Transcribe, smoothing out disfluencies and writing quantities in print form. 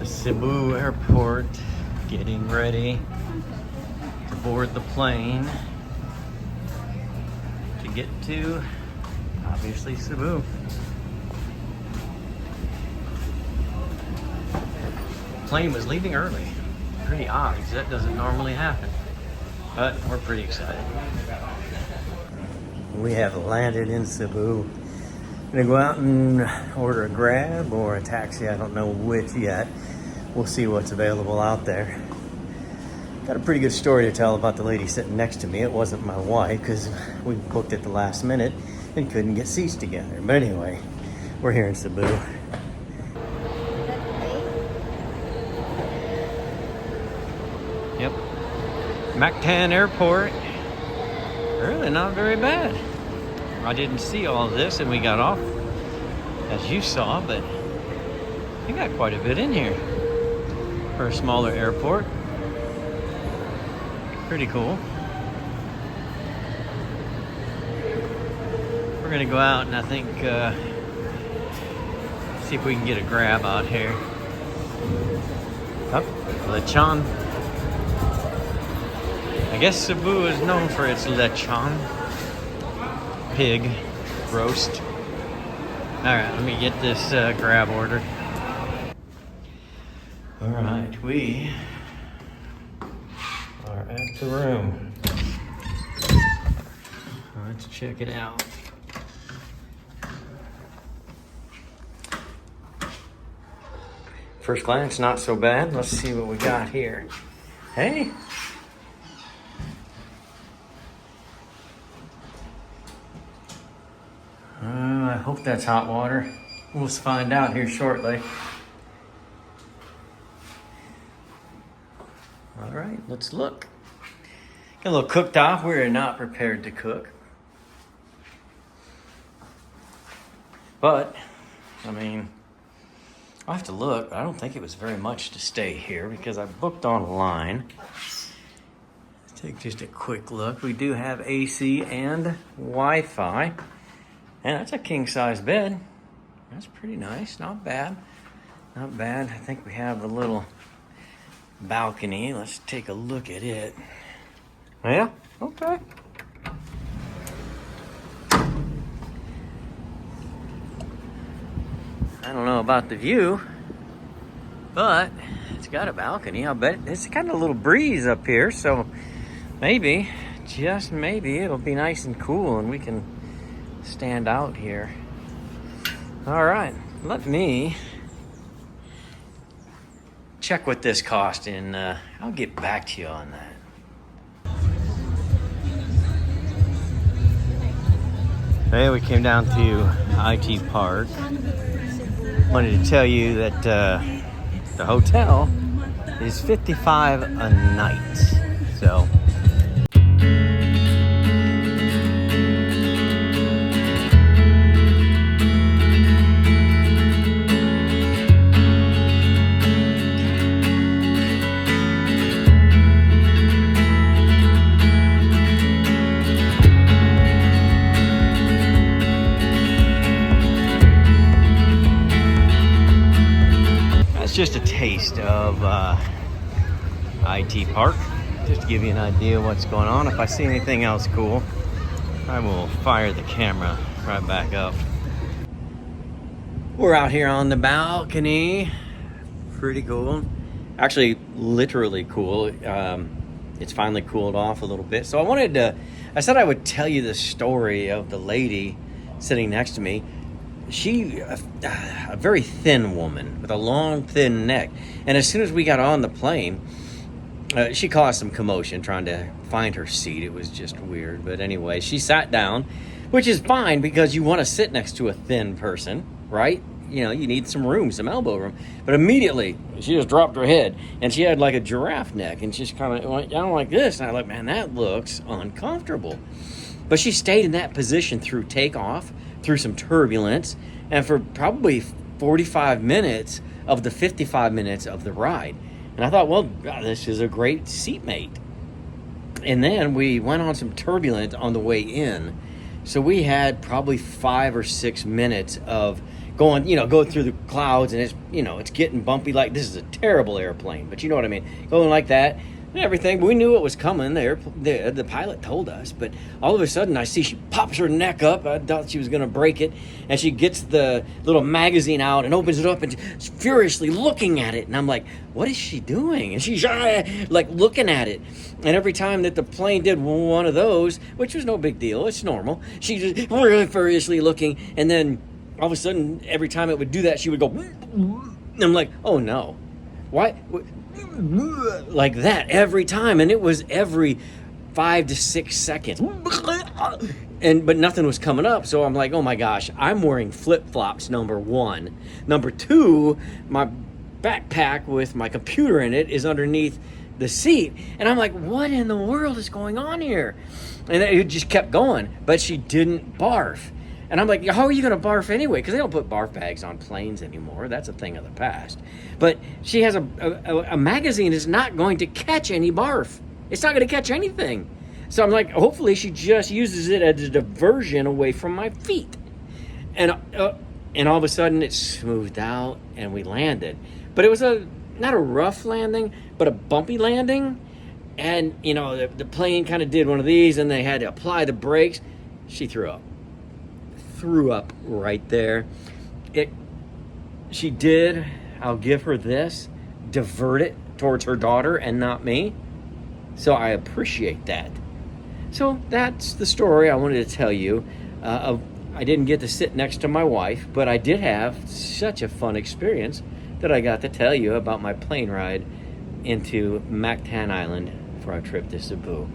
The Cebu airport, getting ready to board the plane to get to, obviously, Cebu. The plane was leaving early. Pretty odd, because that doesn't normally happen. But we're pretty excited. We have landed in Cebu. Gonna go out and order a Grab or a taxi. I don't know which yet. We'll see what's available out there. Got a pretty good story to tell about the lady sitting next to me. It wasn't my wife because we booked at the last minute and couldn't get seats together. But anyway, we're here in Cebu. Yep. Mactan Airport. Really not very bad. I didn't see all of this and we got off, as you saw, but we got quite a bit in here for a smaller airport. Pretty cool. We're gonna go out and I think see if we can get a Grab out here. Up, lechon. I guess Cebu is known for its lechon. Pig roast. All right, let me get this Grab order. All right, we are at the room. Let's check it out. First glance, not so bad. Let's see what we got here. Hey. I hope that's hot water. We'll find out here shortly. All right, let's look. Get a little cooked off. We're not prepared to cook. But, I mean, I'll have to look. I don't think it was very much to stay here because I booked online. Let's take just a quick look. We do have AC and Wi-Fi. And that's a king-size bed. That's pretty nice. Not bad. Not bad. I think we have a little balcony. Let's take a look at it. Yeah? Okay. I don't know about the view, but it's got a balcony. I'll bet it's kind of a little breeze up here, so maybe, just maybe, it'll be nice and cool and we can stand out here. All right, let me check what this cost and I'll get back to you on that. Hey, we came down to IT Park. Wanted to tell you that the hotel is $55 a night. So just a taste of IT Park, just to give you an idea of what's going on. If I see anything else cool, I will fire the camera right back up. We're out here on the balcony. Pretty cool. Actually, literally cool. It's finally cooled off a little bit. So I said I would tell you the story of the lady sitting next to me. She, a very thin woman with a long, thin neck. And as soon as we got on the plane, she caused some commotion trying to find her seat. It was just weird. But anyway, she sat down, which is fine because you want to sit next to a thin person, right? You know, you need some room, some elbow room. But immediately, she just dropped her head. And she had like a giraffe neck. And she's kind of went down like this. And I like, man, that looks uncomfortable. But she stayed in that position through takeoff, through some turbulence, and for probably 45 minutes of the 55 minutes of the ride. And I thought, well, this is a great seatmate. And then we went on some turbulence on the way in. So we had probably 5 or 6 minutes of going, go through the clouds, and it's, it's getting bumpy. Like, this is a terrible airplane, but you know what I mean, going like that and everything. We knew it was coming. The pilot told us, but all of a sudden I see she pops her neck up. I thought she was going to break it, and she gets the little magazine out and opens it up and is furiously looking at it, and I'm like, what is she doing? And she's like looking at it, and every time that the plane did one of those, which was no big deal, it's normal, she just really furiously looking, and then all of a sudden every time it would do that, she would go, and I'm like, oh no, why? Like that every time, and it was every 5 to 6 seconds, but nothing was coming up. So I'm like, oh my gosh, I'm wearing flip-flops, number one. Number two, my backpack with my computer in it is underneath the seat, and I'm like, what in the world is going on here? And it just kept going, but she didn't barf. And I'm like, how are you going to barf anyway? Because they don't put barf bags on planes anymore. That's a thing of the past. But she has a magazine is not going to catch any barf. It's not going to catch anything. So I'm like, hopefully she just uses it as a diversion away from my feet. And all of a sudden it smoothed out and we landed. But it was not a rough landing, but a bumpy landing. And, the plane kind of did one of these, and they had to apply the brakes. She threw up right there. She did, I'll give her this, divert it towards her daughter and not me. So I appreciate that. So that's the story I wanted to tell you. I didn't get to sit next to my wife, but I did have such a fun experience that I got to tell you about my plane ride into Mactan Island for our trip to Cebu.